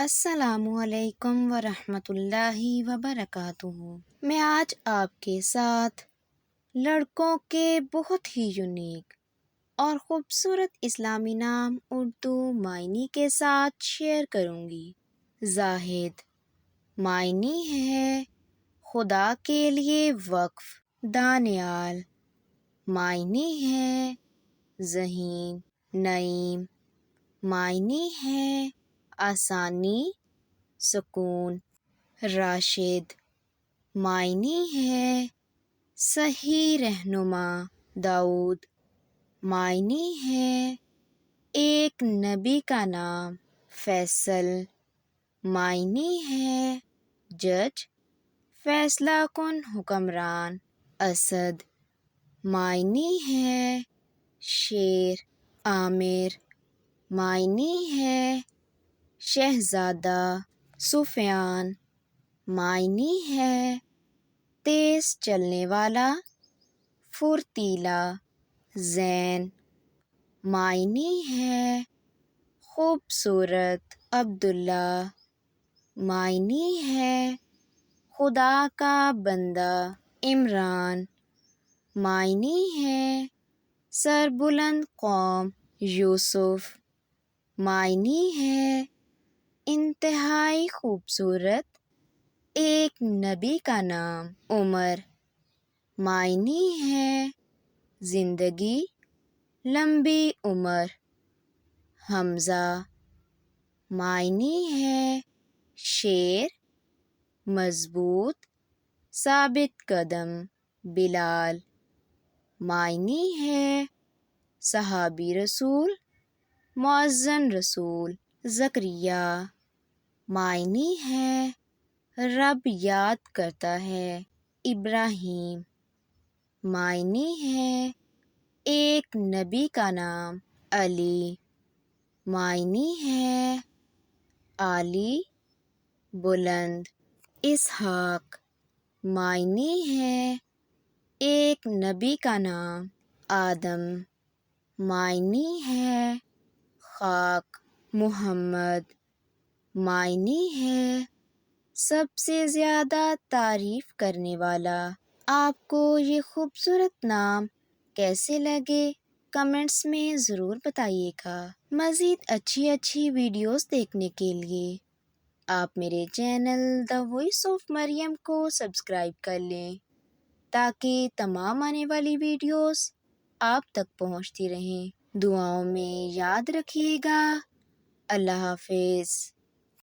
السلام علیکم ورحمۃ اللہ وبرکاتہ۔ میں آج آپ کے ساتھ لڑکوں کے بہت ہی یونیک اور خوبصورت اسلامی نام اردو معنی کے ساتھ شیئر کروں گی۔ زاہد معنی ہے خدا کے لیے وقف، دانیال معنی ہے ذہین، نعیم معنی ہے آسانی، سکون، راشد معنی ہے صحیح رہنما، داؤد معنی ہے ایک نبی کا نام، فیصل معنی ہے جج، فیصلہ کن حکمران، اسد معنی ہے شیر، عامر معنی ہے شہزادہ، سفیان معنی ہے تیز چلنے والا، پھرتیلا، زین معنی ہے خوبصورت، عبداللہ معنی ہے خدا کا بندہ، عمران معنی ہے سربلند قوم، یوسف معنی ہے انتہائی خوبصورت ایک نبی کا نام، عمر معنی ہے زندگی، لمبی عمر، حمزہ معنی ہے شیر، مضبوط، ثابت قدم، بلال معنی ہے صحابی رسول، مؤذن رسول، زکریا معنی ہے رب یاد کرتا ہے، ابراہیم معنی ہے ایک نبی کا نام، علی معنی ہے عالی، بلند، اسحاق معنی ہے ایک نبی کا نام، آدم معنی ہے خاک، محمد معنی ہے سب سے زیادہ تعریف کرنے والا۔ آپ کو یہ خوبصورت نام کیسے لگے کمنٹس میں ضرور بتائیے گا۔ مزید اچھی ویڈیوز دیکھنے کے لیے آپ میرے چینل دا وائس آف مریم کو سبسکرائب کر لیں تاکہ تمام آنے والی ویڈیوز آپ تک پہنچتی رہیں۔ دعاؤں میں یاد رکھیے گا۔ اللہ حافظ۔